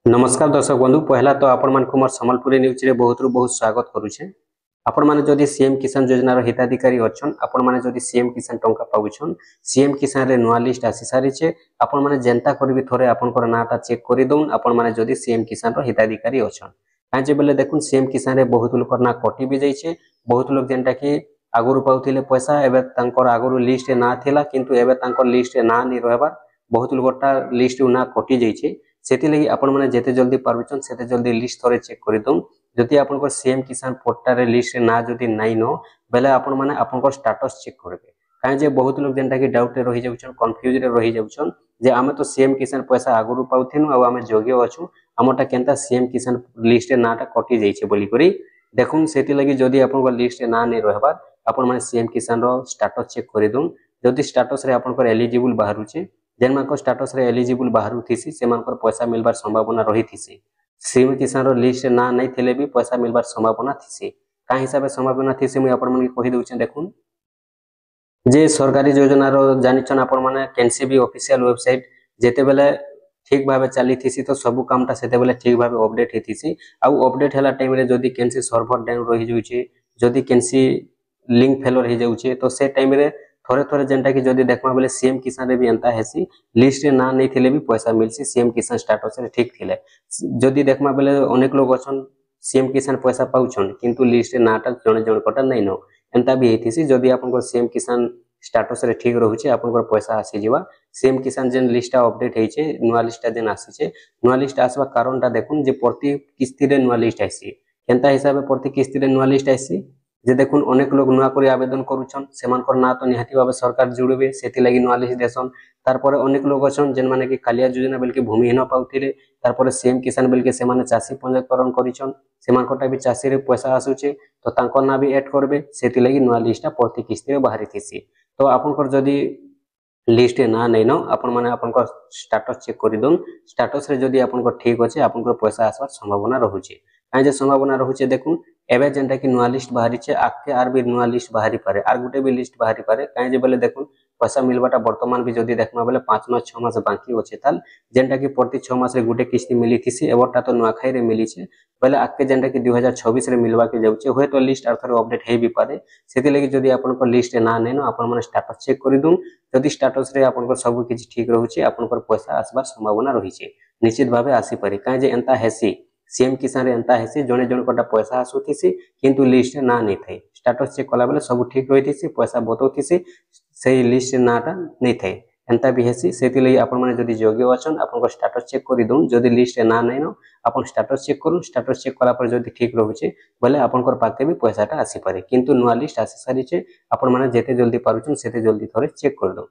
नमस्कार दर्शक बंधु पहला तो आपण मान मोर संबलपुरी न्यूज रे बहुत बहुत स्वागत करूछे। आपण माने जदि सीएम किसान योजना रो हिताधिकारी अछन आपण माने जदि सीएम किसान टंका पाउछन सीएम किसान रे नुआ लिस्ट आसी सारी छे आपण माने जनता करबी थोरे आपण कर नाटा चेक करि दउन आपण माने जदि सीएम किसान रो हिताधिकारी अछन काजे बेले देखुन सीएम किसान रे बहुत लोकर ना कटि भी जाई छे। बहुत लोग जेंटा कि आगुरु पाउथिले पैसा एबे तांकर आगुरु लिस्ट ना थिला किंतु एबे तांकर लिस्ट ना नि रहबा बहुत लोगटा लिस्ट ना कटि जाई छे। सेति लगी आपण माने जेते जल्दी पारुचन सेते जल्दी लिस्ट थोरे चेक करि दउन। जदि आपण को सीएम किसान पोर्टल रे लिस्ट ना जदि नाइ नो बेले आपण माने आपण को स्टेटस चेक करबे काहे जे बहुत लोग जेंटा कि डाउट रे रहि जाउछन कंफ्यूज रे रहि जाउछन जे आमे तो सीएम किसान पैसा आगुरु पाउथिनु आ आमे जोग्य अछु हमटा केनता सीएम किसान लिस्ट रे नाटा कटि जाई छे बोली करी देखुन। सेति लगी जदि आपण को लिस्ट रे ना नै रहबा आपण माने सीएम किसान रो स्टेटस चेक करि दउन। जदि स्टेटस रे आपण को एलिजिबल बाहरु छे जेन मानको स्टेटस रे एलिजिबल बाहरु थिसी से मानकर पैसा मिलबार संभावना रही थिसी। सीएम किसान रो लिस्ट ना नै थिले भी पैसा मिलबार संभावना थिसी का हिसाब से संभावना थिसी मुई आपण मन कहि दउछन। देखुन जे सरकारी योजना रो जानिछन आपण माने केनसीबी ऑफिशियल वेबसाइट जेते बेले ठीक भाबे चली थिसी तो सब कामटा सेते बेले ठीक भाबे अपडेट हेतिसी आ अपडेट हला टाइम रे जदी केनसी सर्वर डाउन रहि जाउची जदी केनसी लिंक फेलर हे जाउची तो से टाइम रे थोड़े थोड़े जेंटा कि जदी देखमा बेले सीएम किसान रे भी एंता हेसी लिस्ट रे ना नै थिले भी पैसा मिलसी सीएम किसान स्टेटस रे ठीक थिले। जदी देखमा बेले अनेक लोग अछन सीएम किसान पैसा पाउछन किंतु लिस्ट रे नाटा जणे जणे कोटा नै नो एंता भी हेतिसी। जदी आपन को सीएम किसान स्टेटस रे ठीक रहउची आपन को पैसा आसी जिवा सीएम किसान जेन लिस्ट अपडेट हेचे नुवा लिस्ट जेन आसीचे नुवा लिस्ट आसबा कारणटा देखुन जे प्रति किस्ती रे नुवा लिस्ट आसी केनता हिसाब से प्रति किस्ती रे नुवा लिस्ट आसी जे देखुन अनेक लोग नुआ करी आवेदन करूछन सेमानकर ना तो निहाती भाबे सरकार जुड़बे सेति लागि नुआ लिस्ट देसन। तारपर अनेक लोग अछन जेन माने कि कालिया योजना बेल के भूमिहीन पाउथिले तारपर सीएम किसान बेल के सेमाने चासी पंजीकरण करिछन सेमानकटा भी चासी रे पैसा आसुचे तो तांकर ना भी ऐड करबे सेति लागि नुआ लिस्टटा प्रति किस्ती रे बाहरी थिसी। तो आपनकर जदी लिस्ट ना नै न आपण माने आपनकर स्टेटस चेक करि दउन स्टेटस रे जदी आपनकर ठीक अछि आपनकर पैसा आसबार संभावना रहुचे काहे जे संभावना रहुचे। देखुन एबे जेंटा कि नुआ लिस्ट बाहरी छे आके आर भी नुआ लिस्ट बाहरी पारे आर गुटे भी लिस्ट बाहरी पारे काहे जे बेले देखुन पैसा मिलबाटा वर्तमान भी जदी देखमा बेले 5 मास 6 मास बाकी अछि ताल जेंटा कि प्रति 6 मास रे गुटे किस्ती मिली थिसी एबरटा तो नुआ खाई रे मिली छे बेले आके जेंटा कि 2026 रे मिलबा के जाउचे होय तो लिस्ट आर थरे अपडेट हे भी पारे सेति लागि जदी आपन को लिस्ट ना नै न आपन माने स्टेटस चेक करि दुन जदी स्टेटस रे आपन को सब किछि ठीक रहउची आपन को पैसा आसबार संभावना रही छे निश्चित भाबे आसी पारे काहे जे एंता हेसी सीएम किसान रे एंता हेसी जणे जणे कोटा पैसा आसुथिसी किंतु लिस्ट ना नै थाई स्टेटस चेक कला बेले सब ठीक रहिथिसी पैसा बतौथिसी सेही लिस्ट नाटा नै थाई एंता भी हेसी सेति लई आपण माने जदी योग्य अछन आपण को स्टेटस चेक करि दउन जदी लिस्ट ना नै न आपण स्टेटस चेक करू स्टेटस चेक कला पर जदी ठीक रहउचे बोले आपण को पाके भी पैसाटा आसी पारे किंतु नुआ लिस्ट आसी सारी छे आपण माने जेते जल्दी पारुछन सेते जल्दी थोरे चेक कर दउ।